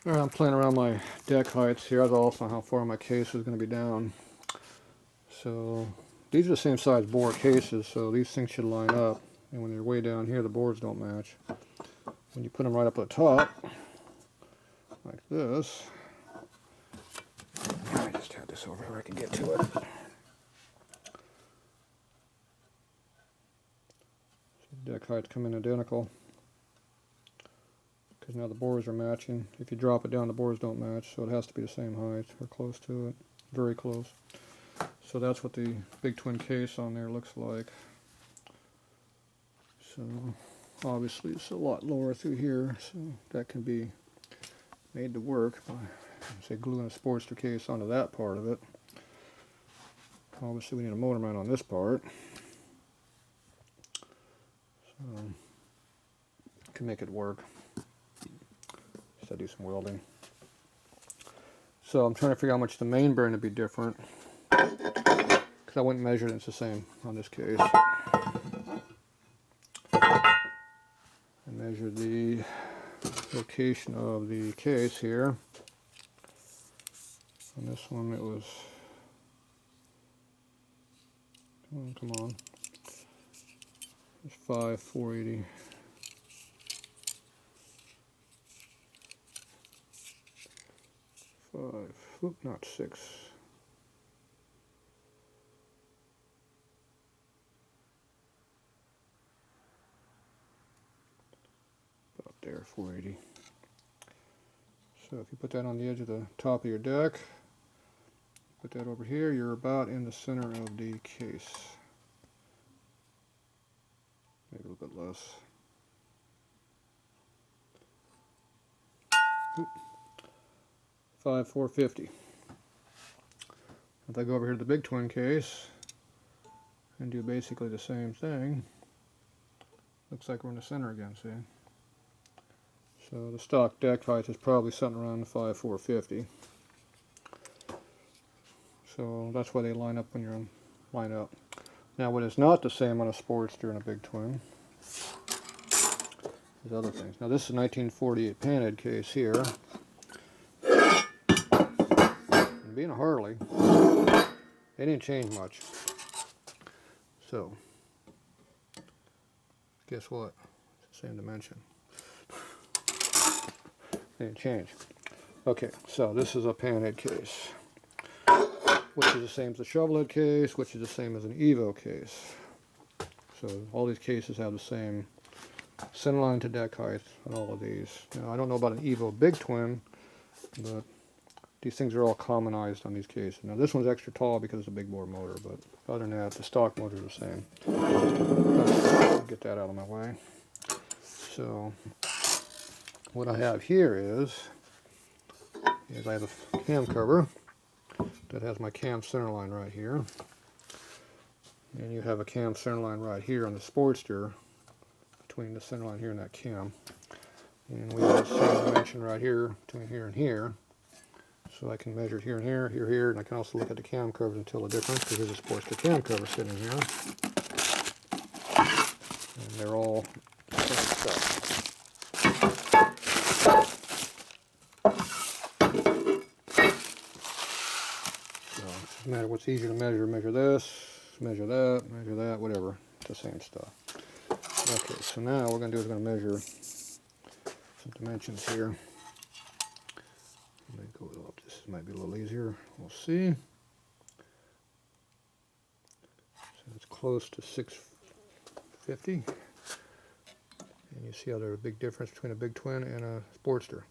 Alright, I'm playing around my deck heights here. I also know how far my case is going to be down. So these are the same size bore cases, so these things should line up. And when they're way down here, the boards don't match. When you put them right up at the top, like this. I just had this over here, I can get to it. So deck heights come in identical, because now the boards are matching. If you drop it down, the boards don't match, so it has to be the same height or close to it, very close. So that's what the big twin case on there looks like. So obviously it's a lot lower through here, so that can be made to work by, say, gluing a Sportster case onto that part of it. Obviously we need a motor mount on this part, so can make it work. Just to do some welding. So I'm trying to figure out how much the main bearing would be different, because I went and measured it. It's the same on this case. I measured the location of the case here. On this one it was, come on, it's 5,480. Not 6. About there, 480. So if you put that on the edge of the top of your deck, put that over here, you're about in the center of the case. Maybe a little bit less. Oop. 5,450. If I go over here to the big twin case and do basically the same thing, looks like we're in the center again, see? So the stock deck height is probably something around the 5,450. So that's why they line up when you're line up. Now what is not the same on a Sportster and a big twin is other things. Now this is a 1948 panhead case here. And being a Harley, they didn't change much. So guess what? It's the same dimension. They didn't change. Okay, so this is a panhead case, which is the same as the shovelhead case, which is the same as an Evo case. So all these cases have the same centerline to deck height on all of these. Now I don't know about an Evo big twin, but these things are all commonized on these cases. Now this one's extra tall because it's a big bore motor, but other than that, the stock motors are the same. I'll get that out of my way. So what I have here is I have a cam cover that has my cam center line right here, and you have a cam center line right here on the Sportster between the center line here and that cam, and we have the same dimension right here between here and here, so I can measure here and here, here, and I can also look at the cam covers and tell the difference, because there's a Sportster cam cover sitting here, and they're all the same stuff. No matter what's easier to measure, measure this, measure that, whatever. It's the same stuff. Okay, so now what we're going to do is we're going to measure some dimensions here. Let me go up. This might be a little easier. We'll see. So it's close to 650. And you see how there's a big difference between a big twin and a Sportster.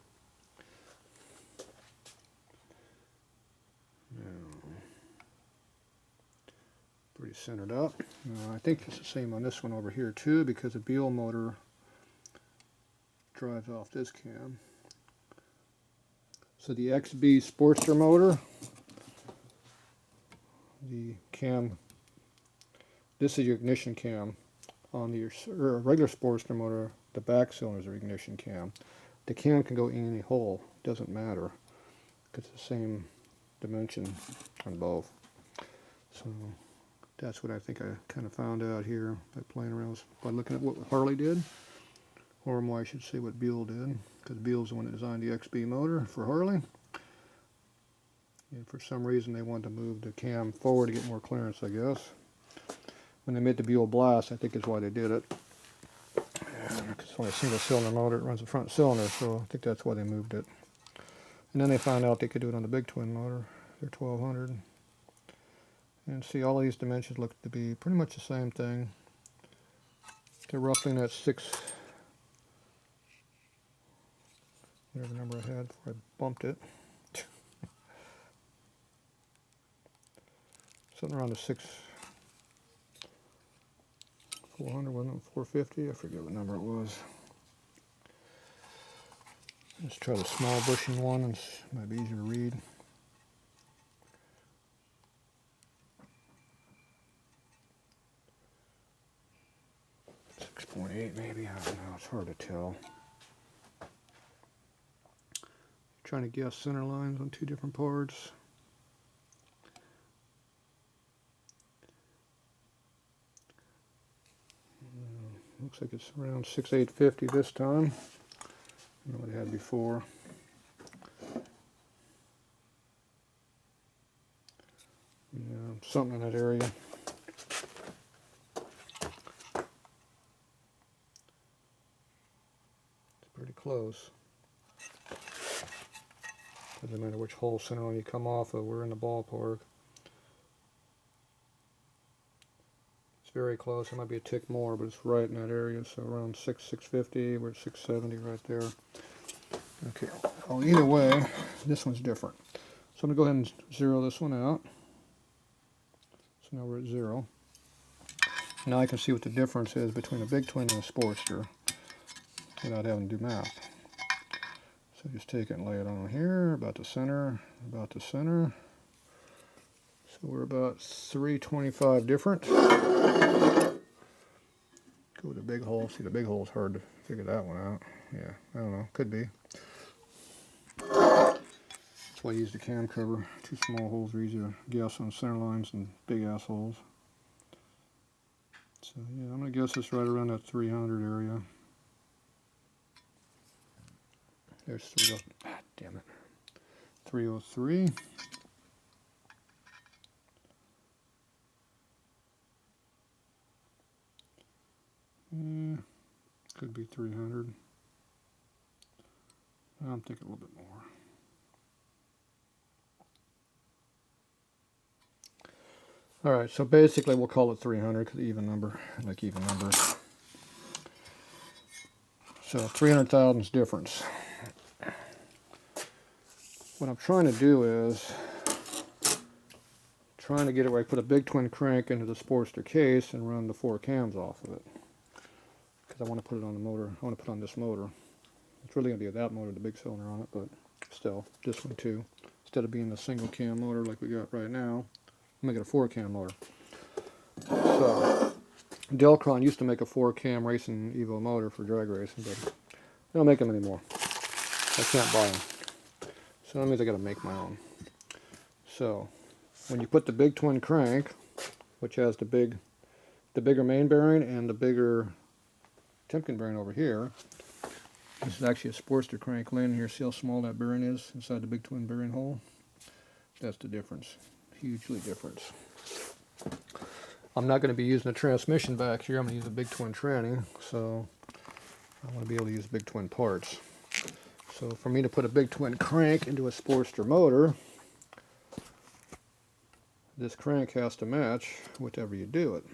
Pretty centered up. I think it's the same on this one over here too, because the Beal motor drives off this cam. So the XB Sportster motor, the cam, this is your ignition cam. On the regular Sportster motor, the back cylinder is the ignition cam. The cam can go in any hole, doesn't matter, because it's the same dimension on both. So that's what I think I kind of found out here by playing around, by looking at what Harley did. or more I should say what Beal did, because Beal's the one that designed the XB motor for Harley. And for some reason they wanted to move the cam forward to get more clearance, I guess. When they made the Beal Blast, I think is why they did it. It's only a single cylinder motor, it runs the front cylinder, so I think that's why they moved it. And then they found out they could do it on the big twin motor, their 1200. And see, all these dimensions look to be pretty much the same thing. They're roughly in that 6, whatever number I had before I bumped it. Something around the 400, wasn't it? 450? I forget what number it was. Let's try the small bushing one, and it might be easier to read. .8 maybe, I don't know, it's hard to tell. Trying to guess center lines on 2 different parts. Looks like it's around 6,850 this time. I know what I had before. Yeah, something in that area. Pretty close. Doesn't matter which hole center line you come off of, we're in the ballpark. It's very close, it might be a tick more, but it's right in that area, so around 650, we're at 670 right there. Okay, well either way, this one's different. So I'm going to go ahead and zero this one out. So now we're at 0. Now I can see what the difference is between a big twin and a Sportster, without having to do math. So just take it and lay it on here, about the center, about the center. So we're about 325 different. Go with the big hole. See, the big hole's hard to figure that one out. Yeah, I don't know, could be. That's why I use the cam cover. 2 small holes are easy to guess on center lines and big ass holes. So yeah, I'm going to guess it's right around that 300 area. There's 303. Yeah, could be 300. I'm thinking a little bit more. Alright, so basically we'll call it 300 because even number, I like even numbers. So 300,000's difference. What I'm trying to do is trying to get it where I put a big twin crank into the Sportster case and run the 4 cams off of it. Because I want to put it on the motor. I want to put on this motor. It's really going to be that motor, the big cylinder on it, but still, this one too. Instead of being a single cam motor like we got right now, I'm making a 4 cam motor. So, Delcron used to make a 4 cam racing Evo motor for drag racing, but they don't make them anymore. I can't buy them. So that means I got to make my own. So when you put the big twin crank, which has the bigger main bearing and the bigger Timken bearing over here, this is actually a Sportster crank laying here. See how small that bearing is inside the big twin bearing hole? That's the difference. Hugely difference. I'm not going to be using a transmission back here. I'm going to use a big twin tranny, so I want to be able to use big twin parts. So for me to put a big twin crank into a Sportster motor, this crank has to match whatever you do it.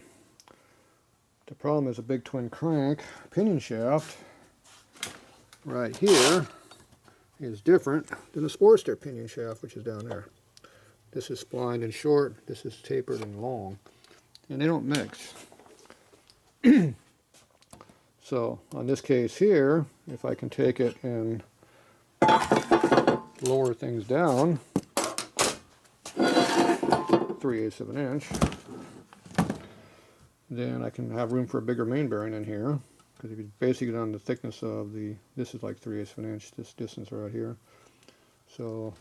The problem is a big twin crank pinion shaft right here is different than a Sportster pinion shaft, which is down there. This is splined and short, this is tapered and long, and they don't mix. So on this case here, if I can take it and lower things down 3/8 of an inch, then I can have room for a bigger main bearing in here, because if you basically get on the thickness of the, this is like 3/8 of an inch, this distance right here. So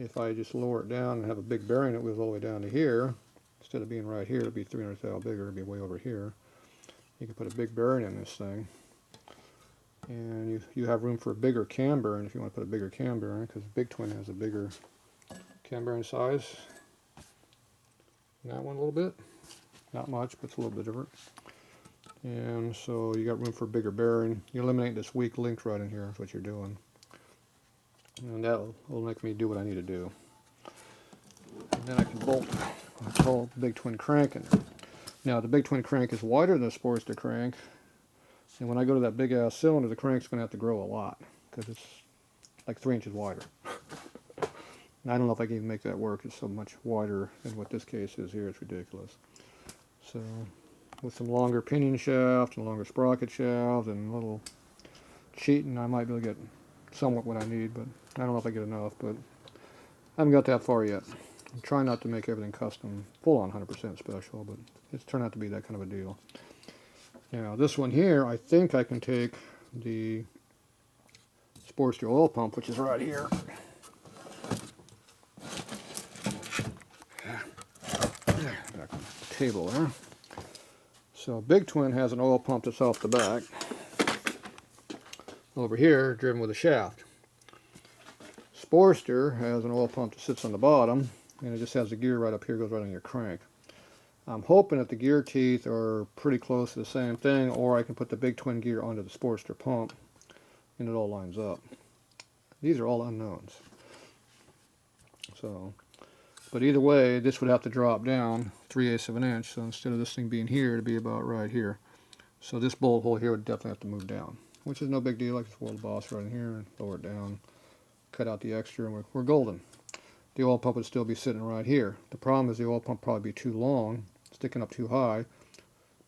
if I just lower it down and have a big bearing that goes all the way down to here, instead of being right here, it'll be 300 thou bigger, it'll be way over here. You can put a big bearing in this thing, And you have room for a bigger cam bearing if you want to put a bigger cam bearing, because the big twin has a bigger cam bearing size. And that one a little bit, not much, but it's a little bit different. And so you got room for a bigger bearing. You eliminate this weak link right in here is what you're doing. And that will make me do what I need to do. And then I can bolt the whole big twin crank in there. Now the big twin crank is wider than the Sportster crank. And when I go to that big ass cylinder, the crank's going to have to grow a lot because it's like 3 inches wider. And I don't know if I can even make that work. It's so much wider than what this case is here. It's ridiculous. So with some longer pinion shaft and longer sprocket shaft and a little cheating, I might be able to get somewhat what I need, but I don't know if I get enough, but I haven't got that far yet. I'm trying not to make everything custom, full on 100% special, but it's turned out to be that kind of a deal. Now this one here, I think I can take the Sportster oil pump, which is right here. Back on the table there. So Big Twin has an oil pump that's off the back. Over here, driven with a shaft. Sportster has an oil pump that sits on the bottom, and it just has the gear right up here, goes right on your crank. I'm hoping that the gear teeth are pretty close to the same thing, or I can put the Big Twin gear onto the Sportster pump, and it all lines up. These are all unknowns. So, but either way, this would have to drop down 3/8 of an inch, so instead of this thing being here, it'd be about right here. So this bolt hole here would definitely have to move down, which is no big deal. I just roll the boss right in here and lower it down, cut out the extra, and we're golden. The oil pump would still be sitting right here. The problem is the oil pump probably be too long, sticking up too high,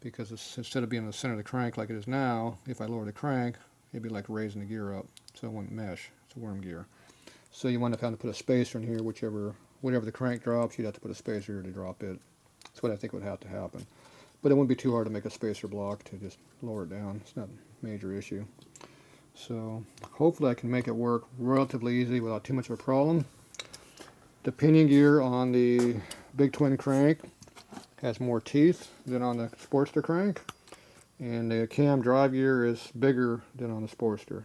because instead of being in the center of the crank like it is now, if I lower the crank, it'd be like raising the gear up, so it wouldn't mesh. It's a worm gear. So you wind up having to put a spacer in here, whatever the crank drops, you'd have to put a spacer here to drop it. That's what I think would have to happen. But it wouldn't be too hard to make a spacer block to just lower it down. It's not a major issue. So hopefully I can make it work relatively easy without too much of a problem. The pinion gear on the Big Twin crank has more teeth than on the Sportster crank, and the cam drive gear is bigger than on the Sportster.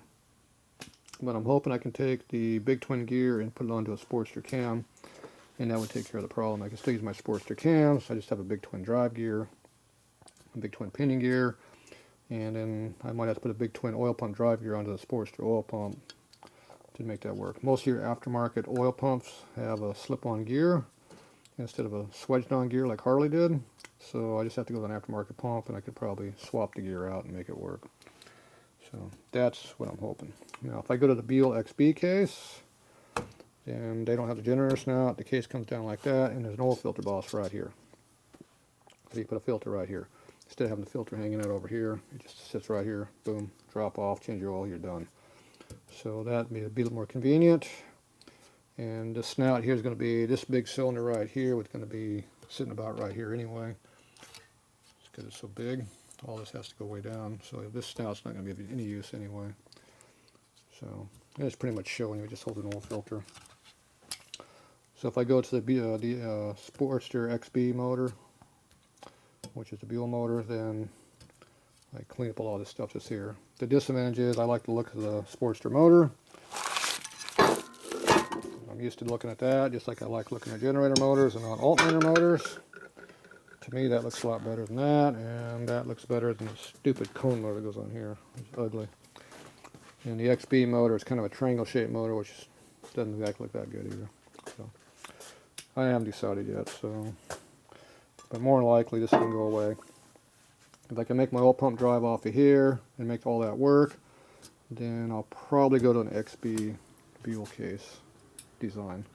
But I'm hoping I can take the Big Twin gear and put it onto a Sportster cam, and that would take care of the problem. I can still use my Sportster cams. I just have a Big Twin drive gear, a Big Twin pinion gear, and then I might have to put a Big Twin oil pump drive gear onto the Sportster oil pump to make that work. Most of your aftermarket oil pumps have a slip-on gear instead of a swedged-on gear like Harley did. So I just have to go with an aftermarket pump, and I could probably swap the gear out and make it work. So that's what I'm hoping. Now if I go to the Buell XB case, then they don't have the generator snout. The case comes down like that, and there's an oil filter boss right here. So you put a filter right here. Instead of having the filter hanging out over here, it just sits right here. Boom, drop off, change your oil, you're done. So that would be a little more convenient. And the snout here is going to be this big cylinder right here, which is going to be sitting about right here anyway. It's because it's so big. All this has to go way down. So this snout's not going to be of any use anyway. So it's pretty much showing you, just hold an oil filter. So if I go to the Sportster XB motor, which is the Buell motor, then I clean up all this stuff that's here. The disadvantage is I like the look of the Sportster motor. I'm used to looking at that, just like I like looking at generator motors and on alternator motors. To me, that looks a lot better than that, and that looks better than the stupid cone motor that goes on here. It's ugly. And the XB motor is kind of a triangle-shaped motor, which doesn't exactly look that good either. So I haven't decided yet. So, but more than likely, this can go away. If I can make my oil pump drive off of here and make all that work, then I'll probably go to an XB Buell case design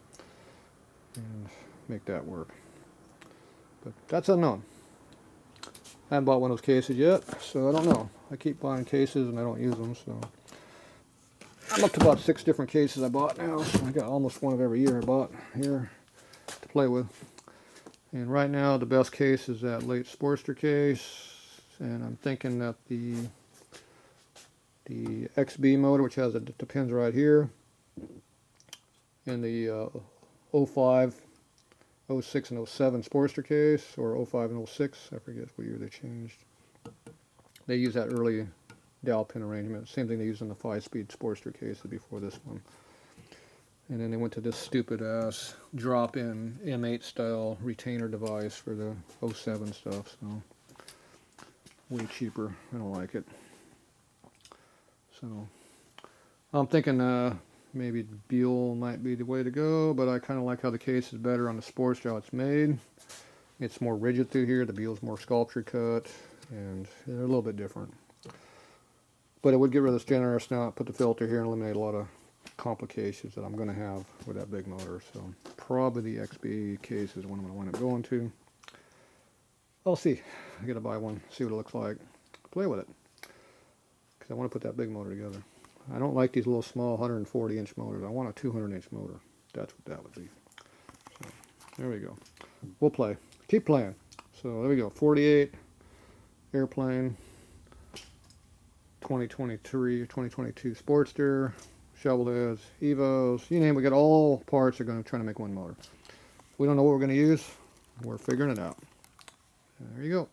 and make that work. But that's unknown. I haven't bought one of those cases yet, so I don't know. I keep buying cases and I don't use them, so I'm up to about 6 different cases I bought now. So I got almost one of every year I bought here to play with. And right now the best case is that late Sportster case, and I'm thinking that the XB motor, which has the pins right here, and the 05, 06, and 07 Sportster case, or 05 and 06, I forget what year they changed. They use that early dowel pin arrangement. Same thing they used in the 5-speed Sportster cases before this one. And then they went to this stupid ass drop-in M8 style retainer device for the 07 stuff, so way cheaper. I don't like it. So I'm thinking maybe Buell might be the way to go, but I kind of like how the case is better on the Sportster, how it's made. It's more rigid through here. The Buell's more sculpture cut, and they're a little bit different. But it would get rid of this generator snout, put the filter here, and eliminate a lot of complications that I'm going to have with that big motor. So probably the XB case is one I'm going to wind up going to. I'll see. I got to buy one, see what it looks like, play with it, because I want to put that big motor together. I don't like these little small 140-inch motors. I want a 200-inch motor. That's what that would be. So there we go. We'll play. Keep playing. So there we go. 48 airplane, 2023 or 2022 Sportster, shovel heads, Evos, you name it. We got all parts. Are going to try to make one motor. We don't know what we're going to use. We're figuring it out. There you go.